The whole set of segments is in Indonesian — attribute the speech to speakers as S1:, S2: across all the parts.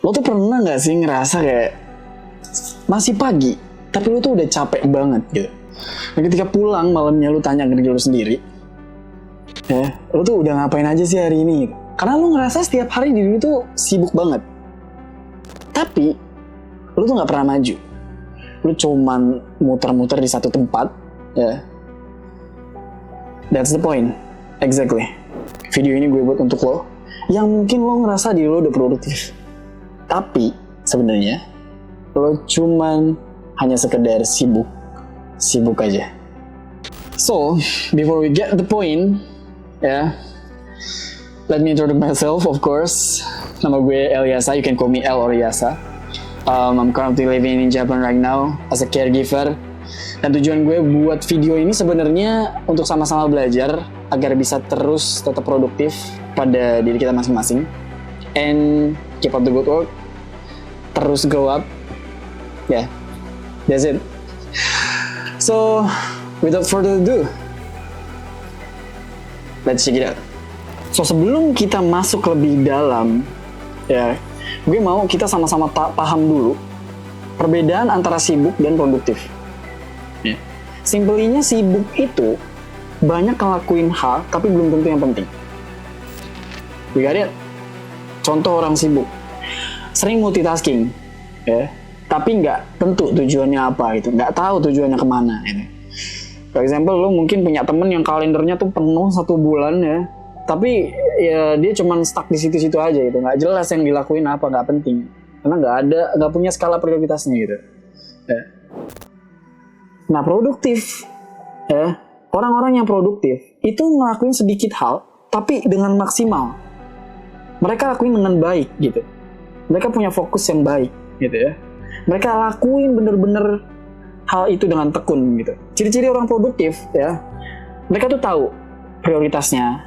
S1: Lo tuh pernah gak sih ngerasa kayak masih pagi, tapi lo tuh udah capek banget gitu. Dan ketika pulang malamnya lo tanya ke diri lo sendiri, ya, lo tuh udah ngapain aja sih hari ini gitu. Karena lo ngerasa setiap hari diri lo tuh sibuk banget. Tapi lo tuh gak pernah maju. Lo cuman muter-muter di satu tempat, ya. That's the point. Exactly. Video ini gue buat untuk lo yang mungkin lo ngerasa diri lo udah produktif. Tapi sebenarnya lo cuman hanya sekedar sibuk aja. So, before we get the point, let me introduce myself, of course. Nama gue Eliasa, you can call me El or Yasa. I'm currently living in Japan right now as a caregiver. Dan tujuan gue buat video ini sebenarnya untuk sama-sama belajar agar bisa terus tetap produktif pada diri kita masing-masing. And keep up the good work. Terus grow up. Yeah, that's it. So, without further ado, let's check it out. So, sebelum kita masuk lebih dalam, ya, gue mau kita sama-sama paham dulu perbedaan antara sibuk dan produktif. Yeah. Simpelnya sibuk itu banyak ngelakuin hal, tapi belum tentu yang penting. You got it? Contoh orang sibuk, sering multitasking, ya, tapi nggak tentu tujuannya apa gitu, nggak tahu tujuannya kemana. Gitu. For example, lo mungkin punya temen yang kalendernya tuh penuh 1 bulan ya, tapi ya dia cuman stuck di situ-situ aja gitu, nggak jelas yang dilakuin apa, nggak penting, karena nggak punya skala prioritasnya gitu. Ya. Nah produktif, ya, orang-orang yang produktif itu ngelakuin sedikit hal, tapi dengan maksimal. Mereka lakuin dengan baik gitu. Mereka punya fokus yang baik gitu ya. Mereka lakuin bener-bener hal itu dengan tekun gitu. Ciri-ciri orang produktif ya, mereka tuh tahu prioritasnya,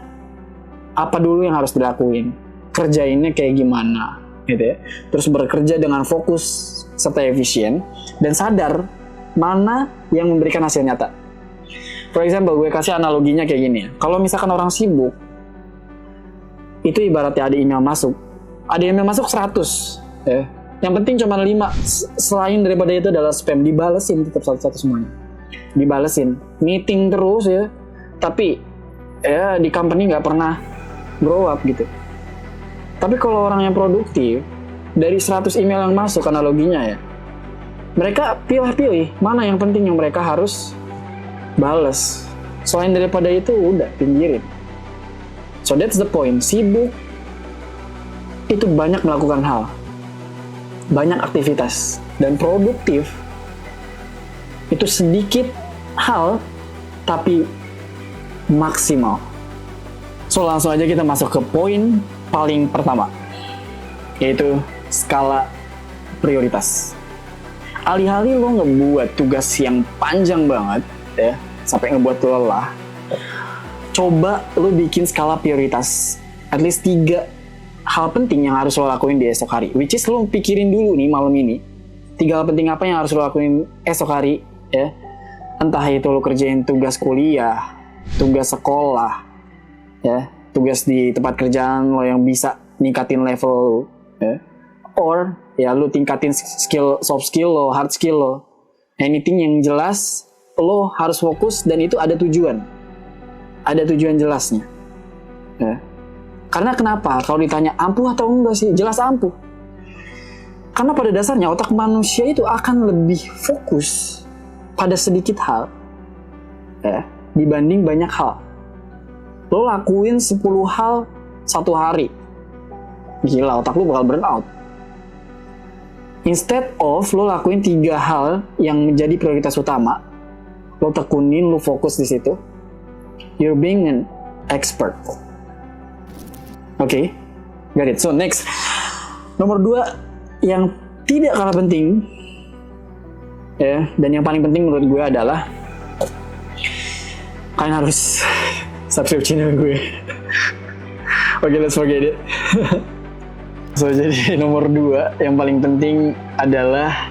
S1: apa dulu yang harus dilakuin, kerjainnya kayak gimana gitu ya. Terus bekerja dengan fokus serta efisien dan sadar mana yang memberikan hasil nyata. For example, gue kasih analoginya kayak gini ya. Kalau misalkan orang sibuk, itu ibaratnya ada email masuk. Ada email masuk 100 ya. Yang penting cuma 5. Selain daripada itu adalah spam. Dibalesin tetap satu-satu semuanya. Dibalesin. Meeting terus ya. Tapi ya di company nggak pernah grow up gitu. Tapi kalau orang yang produktif, dari 100 email yang masuk analoginya ya, mereka pilih-pilih mana yang penting yang mereka harus bales. Selain daripada itu udah pinggirin. So that's the point. Sibuk itu banyak melakukan hal, banyak aktivitas, dan produktif itu sedikit hal tapi maksimal. So langsung aja kita masuk ke poin paling pertama, yaitu skala prioritas. Alih-alih lo ngebuat tugas yang panjang banget ya, sampai ngebuat lo lelah, coba lo bikin skala prioritas. At least 3 hal penting yang harus lo lakuin di esok hari. Which is lo pikirin dulu nih malam ini, 3 hal penting apa yang harus lo lakuin esok hari ya. Entah itu lo kerjain tugas kuliah, tugas sekolah ya, tugas di tempat kerjaan lo yang bisa ningkatin level lo ya. Or ya lo tingkatin skill, soft skill lo, hard skill lo. Anything yang jelas lo harus fokus dan itu ada tujuan. Ada tujuan jelasnya ya. Karena kenapa? Kalau ditanya ampuh atau enggak sih? Jelas ampuh. Karena pada dasarnya otak manusia itu akan lebih fokus pada sedikit hal ya, dibanding banyak hal. Lo lakuin 10 hal 1 hari, gila, otak lo bakal burn out. Instead of lo lakuin 3 hal yang menjadi prioritas utama, lo tekunin, lo fokus di situ, you're being an expert. Oke, got it. So next, nomor 2 yang tidak kalah penting ya, dan yang paling penting menurut gue adalah kalian harus subscribe channel gue. Oke, let's forget it. So jadi nomor 2 yang paling penting adalah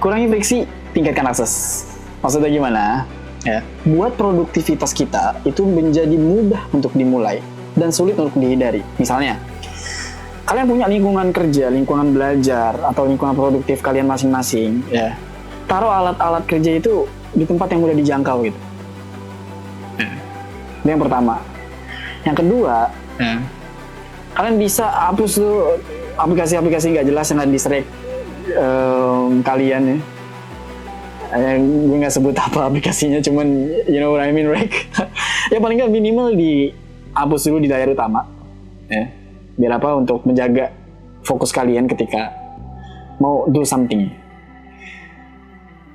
S1: kurangi friksi, tingkatkan akses. Maksudnya gimana? Ya, buat produktivitas kita itu menjadi mudah untuk dimulai dan sulit untuk dihindari. Misalnya, kalian punya lingkungan kerja, lingkungan belajar, atau lingkungan produktif kalian masing-masing, ya. Taruh alat-alat kerja itu di tempat yang mudah dijangkau gitu. Itu yang pertama. Yang kedua, kalian bisa hapus tuh aplikasi-aplikasi nggak jelas yang ada di distract kalian ya. Gue nggak sebut apa aplikasinya, cuman you know what I mean, right? Ya paling nggak minimal dihapus dulu di layar utama, ya. Biar apa? Untuk menjaga fokus kalian ketika mau do something.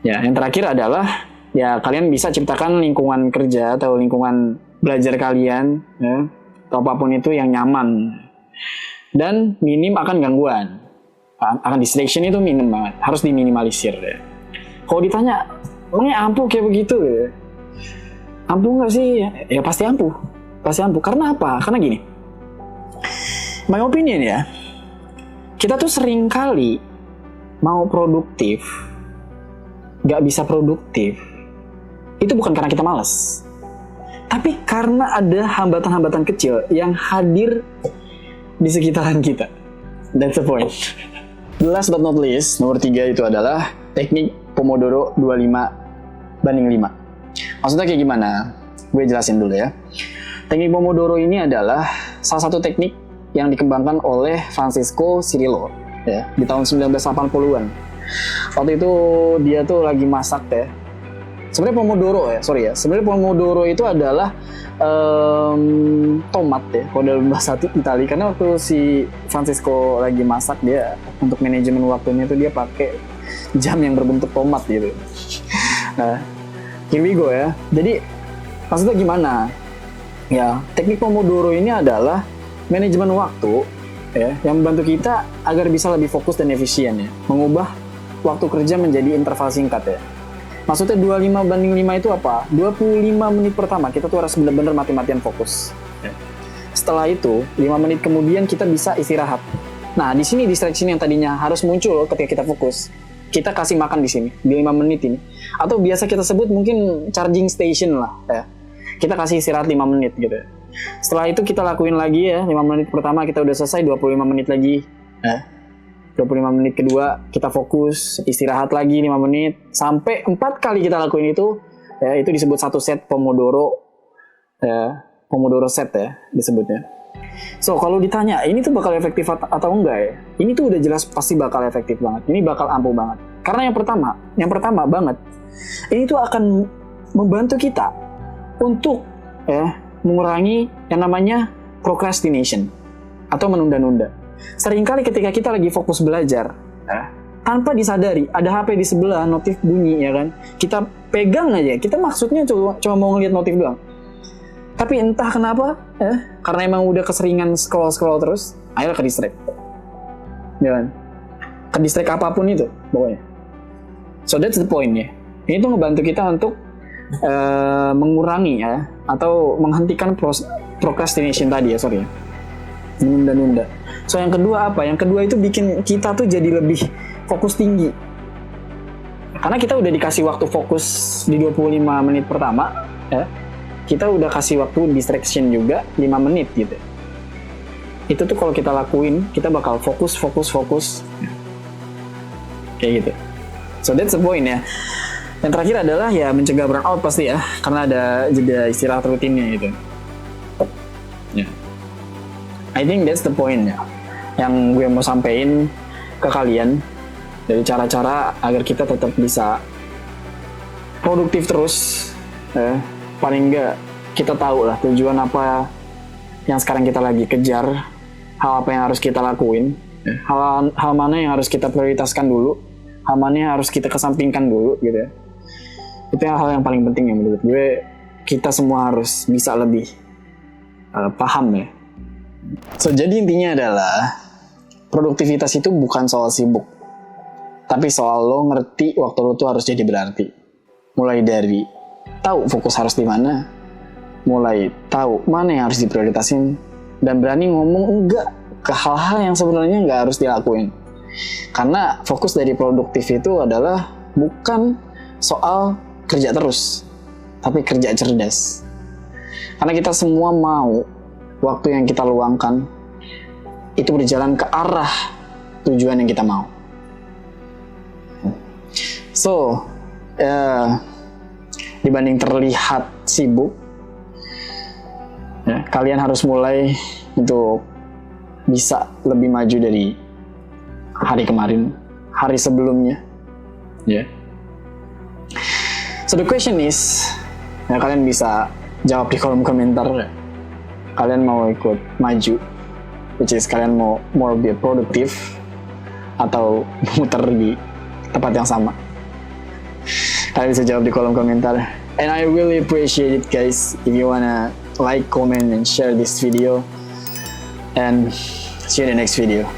S1: Ya, yang terakhir adalah ya kalian bisa ciptakan lingkungan kerja atau lingkungan belajar kalian, ya, atau apapun itu yang nyaman dan minim akan gangguan. Akan distraction itu minim banget, harus diminimalisir. Ya. Kalau ditanya, emangnya ampuh kayak begitu? Ya? Ampuh nggak sih? Ya pasti ampuh, pasti ampuh. Karena apa? Karena gini. My opinion ya, kita tuh sering kali mau produktif, gak bisa produktif, itu bukan karena kita malas, tapi karena ada hambatan-hambatan kecil yang hadir di sekitaran kita. That's the point. Last but not least, nomor 3 itu adalah teknik Pomodoro 25/5. Maksudnya kayak gimana? Gue jelasin dulu ya. Teknik Pomodoro ini adalah salah satu teknik yang dikembangkan oleh Francesco Cirillo ya, di tahun 1980-an. Waktu itu dia tuh lagi masak ya. Sebenarnya Pomodoro itu adalah tomat ya, kalau dalam bahasa Italia. Karena waktu si Francesco lagi masak, dia untuk manajemen waktunya tuh dia pakai jam yang berbentuk tomat gitu. Nah, here we go ya. Jadi maksudnya gimana? Ya, teknik Pomodoro ini adalah manajemen waktu ya, yang membantu kita agar bisa lebih fokus dan efisien ya. Mengubah waktu kerja menjadi interval singkat ya. Maksudnya 25/5 itu apa? 25 menit pertama kita tuh harus benar-benar mati-matian fokus. Ya. Setelah itu, 5 menit kemudian kita bisa istirahat. Nah, di sini distraction yang tadinya harus muncul ketika kita fokus, kita kasih makan di sini, di 5 menit ini. Atau biasa kita sebut mungkin charging station lah ya. Kita kasih istirahat 5 menit gitu. Setelah itu kita lakuin lagi ya, 5 menit pertama kita udah selesai, 25 menit lagi. 25 menit kedua kita fokus, istirahat lagi 5 menit, sampai 4 kali kita lakuin itu, ya, itu disebut satu set Pomodoro, ya, Pomodoro set ya disebutnya. So kalau ditanya, ini tuh bakal efektif atau enggak ya? Ini tuh udah jelas pasti bakal efektif banget, ini bakal ampuh banget. Karena yang pertama banget, ini tuh akan membantu kita untuk ya mengurangi yang namanya procrastination atau menunda-nunda. Seringkali ketika kita lagi fokus belajar, tanpa disadari ada HP di sebelah, notif bunyi ya kan, kita pegang aja, kita maksudnya cuma mau ngeliat notif doang, tapi entah kenapa karena emang udah keseringan scroll terus, akhirnya ke distract ya kan, ke distract apapun itu pokoknya. So that's the point ya. Ini tuh ngebantu kita untuk mengurangi ya, atau menghentikan procrastination tadi ya, menunda-nunda. So yang kedua apa? Yang kedua itu bikin kita tuh jadi lebih fokus tinggi. Karena kita udah dikasih waktu fokus di 25 menit pertama ya. Kita udah kasih waktu distraction juga 5 menit gitu. Itu tuh kalau kita lakuin, kita bakal fokus. Kayak gitu. So that's the point ya. Yang terakhir adalah ya mencegah burnout pasti ya, karena ada jeda istirahat rutinnya gitu. Yeah. I think that's the point ya, yang gue mau sampein ke kalian dari cara-cara agar kita tetap bisa produktif terus. Paling enggak kita tahu lah tujuan apa yang sekarang kita lagi kejar, hal apa yang harus kita lakuin, hal mana yang harus kita prioritaskan dulu, hal mana yang harus kita kesampingkan dulu gitu ya. Itu hal yang paling penting ya menurut gue. Kita semua harus bisa lebih paham ya. So jadi intinya adalah produktivitas itu bukan soal sibuk, tapi soal lo ngerti waktu lo tuh harus jadi berarti. Mulai dari tahu fokus harus di mana, mulai tahu mana yang harus diprioritasin, dan berani ngomong enggak ke hal-hal yang sebenarnya nggak harus dilakuin. Karena fokus dari produktif itu adalah bukan soal kerja terus, tapi kerja cerdas. Karena kita semua mau waktu yang kita luangkan itu berjalan ke arah tujuan yang kita mau. So, dibanding terlihat sibuk, ya, kalian harus mulai untuk bisa lebih maju dari hari kemarin, hari sebelumnya. Ya. So the question is, ya, kalian bisa jawab di kolom komentar. Ya. Kalian mau ikut maju, which is kalian mau more be productive atau muter di tempat yang sama. Kalian bisa jawab di kolom komentar. And I really appreciate it, guys. If you wanna like, comment, and share this video. And see you in the next video.